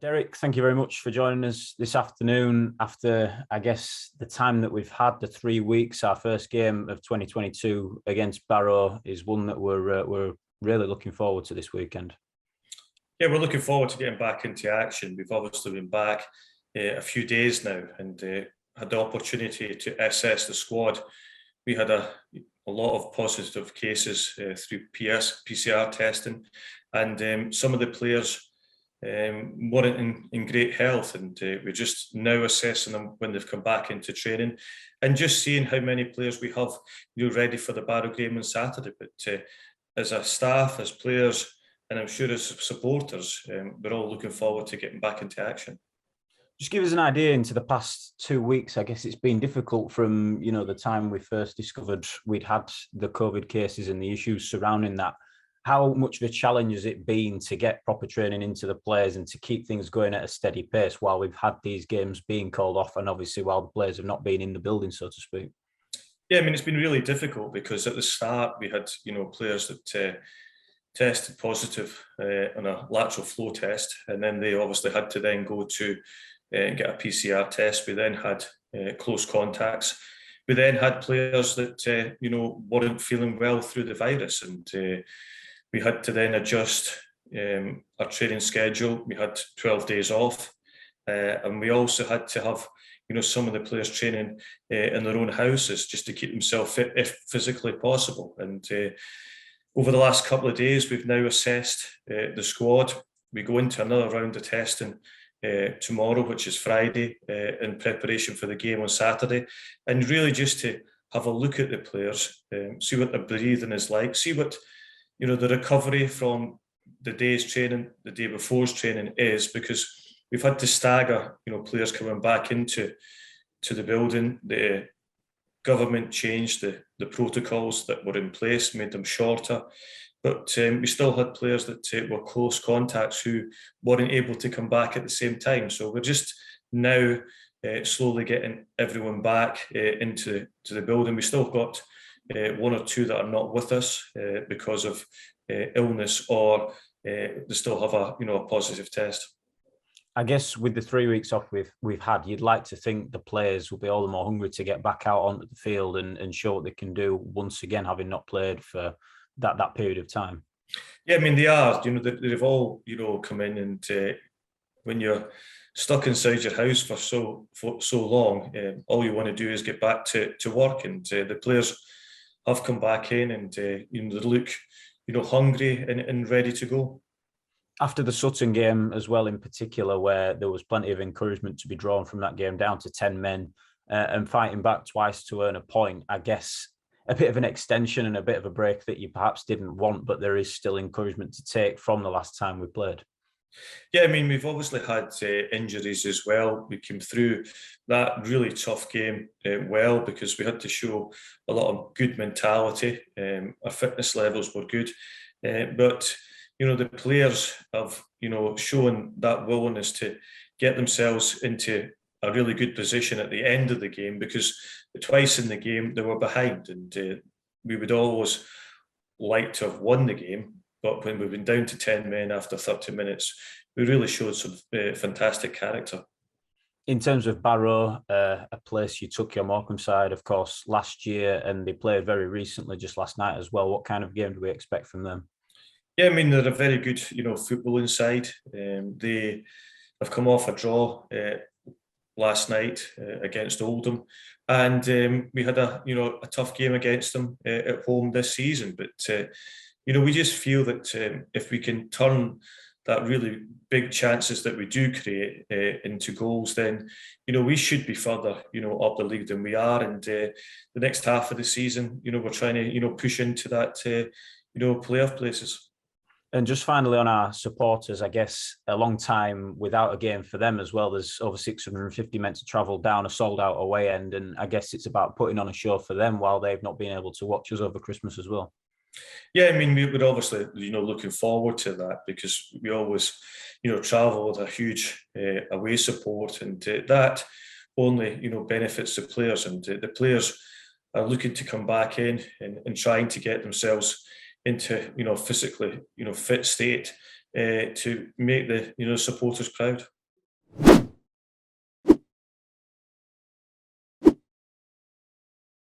Derek, thank you very much for joining us this afternoon after, I guess, the time that we've had, the 3 weeks. Our first game of 2022 against Barrow is one that we're really looking forward to this weekend. Yeah, we're looking forward to getting back into action. We've obviously been back a few days now and had the opportunity to assess the squad. We had a lot of positive cases through PCR testing, and some of the players weren't in great health, and we're just now assessing them when they've come back into training, and just seeing how many players we have, ready for the Barrow game on Saturday. But as a staff, as players, and I'm sure as supporters, we're all looking forward to getting back into action. Just give us an idea into the past 2 weeks. I guess it's been difficult from, the time we first discovered we'd had the COVID cases and the issues surrounding that. How much of a challenge has it been to get proper training into the players and to keep things going at a steady pace while we've had these games being called off and obviously while the players have not been in the building, so to speak? Yeah, I mean, it's been really difficult because at the start we had, players that tested positive on a lateral flow test, and then they obviously had to then go to get a PCR test. We then had close contacts. We then had players that weren't feeling well through the virus, and we had to then adjust our training schedule. We had 12 days off, and we also had to have some of the players training in their own houses just to keep themselves fit if physically possible. And over the last couple of days, we've now assessed the squad. We go into another round of testing tomorrow, which is Friday, in preparation for the game on Saturday, and really just to have a look at the players, see what their breathing is like, see what the recovery from the day's training, the day before's training is, because we've had to stagger players coming back into the building. The government changed the protocols that were in place, made them shorter, but we still had players that were close contacts who weren't able to come back at the same time. So we're just now slowly getting everyone back into the building. We still got one or two that are not with us because of illness, or they still have a positive test. I guess with the 3 weeks off we've had, you'd like to think the players will be all the more hungry to get back out onto the field and show what they can do once again, having not played for that period of time. Yeah, I mean, they are. They've all come in, and when you're stuck inside your house for so long, all you want to do is get back to work. And the players have come back in, and they look hungry and ready to go. After the Sutton game as well, in particular, where there was plenty of encouragement to be drawn from that game, down to 10 men and fighting back twice to earn a point, I guess a bit of an extension and a bit of a break that you perhaps didn't want, but there is still encouragement to take from the last time we played. Yeah, I mean, we've obviously had injuries as well. We came through that really tough game well, because we had to show a lot of good mentality. Our fitness levels were good, but the players have shown that willingness to get themselves into a really good position at the end of the game, because twice in the game they were behind, and we would always like to have won the game. But when we've been down to 10 men after 30 minutes, we really showed some fantastic character. In terms of Barrow, a place you took your Morecambe side, of course, last year, and they played very recently, just last night as well. What kind of game do we expect from them? Yeah, I mean, they're a very good, footballing side. They have come off a draw last night against Oldham, and we had a tough game against them at home this season. But we just feel that if we can turn that really big chances that we do create into goals, then we should be further up the league than we are. And the next half of the season, we're trying to push into that playoff places. And just finally on our supporters, I guess a long time without a game for them as well. There's over 650 men to travel down a sold-out away end, and I guess it's about putting on a show for them while they've not been able to watch us over Christmas as well. Yeah, I mean, we would obviously, looking forward to that, because we always, travel with a huge away support, and that only, benefits the players, and the players are looking to come back in and trying to get themselves into physically fit state to make the supporters proud.